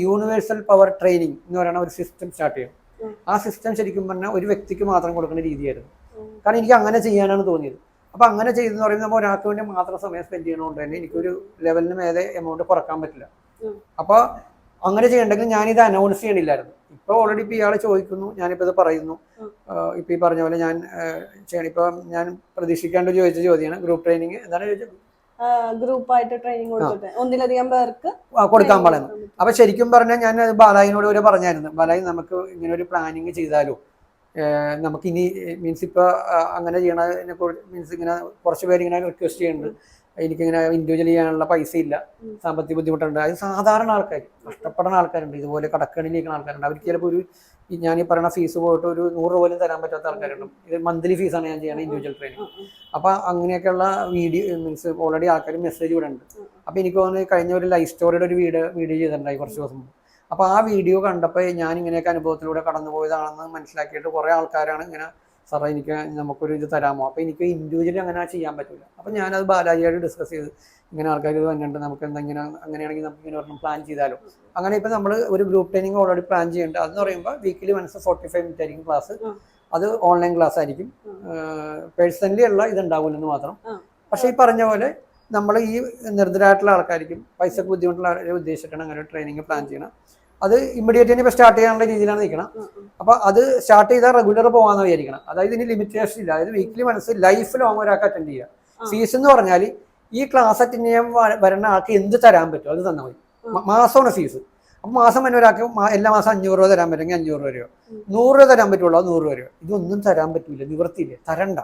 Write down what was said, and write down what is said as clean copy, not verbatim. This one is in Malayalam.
യൂണിവേഴ്സൽ പവർ ട്രെയിനിങ് എന്ന് പറയുന്ന ഒരു സിസ്റ്റം സ്റ്റാർട്ട് ചെയ്യും. ആ സിസ്റ്റം ശരിക്കും പറഞ്ഞാൽ ഒരു വ്യക്തിക്ക് മാത്രം കൊടുക്കുന്ന രീതിയായിരുന്നു. കാരണം എനിക്ക് അങ്ങനെ ചെയ്യാനാണ് തോന്നിയത്. അപ്പൊ അങ്ങനെ ചെയ്തെന്ന് പറയുമ്പോൾ നമ്മൾ ഒരാൾക്ക് വേണ്ടി മാത്രം സമയം സ്പെൻഡ് ചെയ്യണോണ്ട് തന്നെ എനിക്കൊരു ലെവലിന് മേലെ എമൗണ്ട് കുറക്കാൻ പറ്റില്ല. അപ്പൊ അങ്ങനെ ചെയ്യണ്ടെങ്കിൽ ഞാനിത് അനൗൺസ് ചെയ്യണില്ലായിരുന്നു. ഇപ്പൊ ഓൾറെഡി ഇപ്പൊ ഇയാൾ ചോദിക്കുന്നു, ഞാനിപ്പോ ഇത് പറയുന്നു. ഇപ്പൊ ഈ പറഞ്ഞ പോലെ ഞാൻ ചെയ്യണം. ഇപ്പൊ ഞാൻ പ്രതീക്ഷിക്കാണ്ട് ചോദിച്ച ചോദ്യമാണ് ഗ്രൂപ്പ് ട്രെയിനിങ് എന്താണ് ചോദിച്ചത്? ഗ്രൂപ്പായിട്ട് ട്രെയിനിങ് കൊടുത്തിട്ട് ഒന്നിലധികം പേർക്ക് കൊടുക്കാൻ പറയുന്നു. അപ്പൊ ശരിക്കും പറഞ്ഞാൽ ഞാൻ ബാലായിനോട് വരെ പറഞ്ഞായിരുന്നു, ബാലായി നമുക്ക് ഇങ്ങനെ ഒരു പ്ലാനിങ് ചെയ്താലോ, നമുക്കിനി മീൻസ് ഇപ്പൊ അങ്ങനെ ചെയ്യണതിനെ മീൻസ് ഇങ്ങനെ കുറച്ച് പേര് ഇങ്ങനെ റിക്വസ്റ്റ് ചെയ്യുന്നുണ്ട്, എനിക്കിങ്ങനെ ഇൻഡിവിജ്വൽ ചെയ്യാനുള്ള പൈസ ഇല്ല, സാമ്പത്തിക ബുദ്ധിമുട്ടുണ്ട്. അത് സാധാരണ ആൾക്കാർ, കഷ്ടപ്പെടുന്ന ആൾക്കാരുണ്ട്, ഇതുപോലെ കടക്കണിലിരിക്കുന്ന ആൾക്കാരുണ്ട്. അവർക്ക് ചിലപ്പോൾ ഞാൻ ഈ പറയുന്ന ഫീസ് പോയിട്ട് ഒരു 100 രൂപ പോലും തരാൻ പറ്റാത്ത ആൾക്കാരുണ്ട്. ഇത് മന്ത്ലി ഫീസാണ് ഞാൻ ചെയ്യണത് ഇൻഡിവിജ്വൽ ട്രെയിനിങ്. അപ്പൊ അങ്ങനെയൊക്കെയുള്ള വീഡിയോ മീൻസ് ഓൾറെഡി ആൾക്കാർ മെസ്സേജ് ഇവിടെ ഉണ്ട്. അപ്പൊ എനിക്ക് തോന്നുന്നു കഴിഞ്ഞ ഒരു ലൈഫ് സ്റ്റോറിയുടെ ഒരു വീഡിയോ ചെയ്തിട്ടുണ്ടായി കുറച്ച് ദിവസം മുമ്പ്. അപ്പൊ ആ വീഡിയോ കണ്ടപ്പോൾ ഞാൻ ഇങ്ങനെയൊക്കെ അനുഭവത്തിലൂടെ കടന്നു പോയതാണെന്ന് മനസ്സിലാക്കിയിട്ട് കുറെ ആൾക്കാരാണ് ഇങ്ങനെ, സാറേ എനിക്ക് നമുക്കൊരു ഇത് തരാമോ? അപ്പൊ എനിക്ക് ഇൻഡിവിജ്വലി അങ്ങനെ ചെയ്യാൻ പറ്റില്ല. അപ്പൊ ഞാനത് ബാലാജിയായിട്ട് ഡിസ്കസ് ചെയ്ത്, ഇങ്ങനെ ആൾക്കാർ ഇത് വന്നിട്ടുണ്ട്, നമുക്ക് എന്തെങ്കിലും അങ്ങനെയാണെങ്കിൽ നമുക്ക് ഇങ്ങനെ ഒരെണ്ണം പ്ലാൻ ചെയ്താലോ. അങ്ങനെ ഇപ്പൊ നമ്മൾ ഒരു ഗ്രൂപ്പ് ട്രെയിനിങ് ഓൾറെഡി പ്ലാൻ ചെയ്യേണ്ടത്. അതെന്ന് പറയുമ്പോൾ വീക്കിലി വൺസ് 45 മിനിറ്റ് ആയിരിക്കും ക്ലാസ്. അത് ഓൺലൈൻ ക്ലാസ് ആയിരിക്കും. പേഴ്സണലി ഉള്ള ഇതുണ്ടാവില്ലെന്ന് മാത്രം. പക്ഷെ ഈ പറഞ്ഞ പോലെ നമ്മൾ ഈ നിർദ്ധരായിട്ടുള്ള ആൾക്കാർക്കും പൈസക്ക് ബുദ്ധിമുട്ടുള്ള ആൾക്കാരെ ഉദ്ദേശിച്ചിട്ടാണ് അങ്ങനെ ഒരു ട്രെയിനിങ് പ്ലാൻ ചെയ്യണം. അത് ഇമ്മീഡിയറ്റ്ലി ഇപ്പൊ സ്റ്റാർട്ട് ചെയ്യാനുള്ള രീതിയിലാണ് നിൽക്കണം. അപ്പൊ അത് സ്റ്റാർട്ട് ചെയ്താൽ റെഗുലർ പോകാന്ന് വിചാരിക്കണം. അതായത് ഇനി ലിമിറ്റേഷൻ ഇല്ല. അതായത് വീക്കിലി വൺസ് ലൈഫ് ലോങ് ഒരാൾക്ക് അറ്റൻഡ് ചെയ്യുക. ഫീസ് എന്ന് പറഞ്ഞാൽ ഈ ക്ലാസ് അറ്റൻഡ് ചെയ്യാൻ വരുന്ന ആൾക്ക് എന്ത് തരാൻ പറ്റും അത് തന്നാൽ മതി. മാസമാണ് ഫീസ്. അപ്പൊ മാസം തന്നെ ഒരാൾക്ക് എല്ലാ മാസം 500 രൂപ തരാൻ പറ്റുമെങ്കിൽ 500 രൂപയോ, 100 രൂപ തരാൻ പറ്റുള്ളൂ 100 രൂപയോ. ഇതൊന്നും തരാൻ പറ്റൂല, നിവൃത്തിയില്ല, തരണ്ട.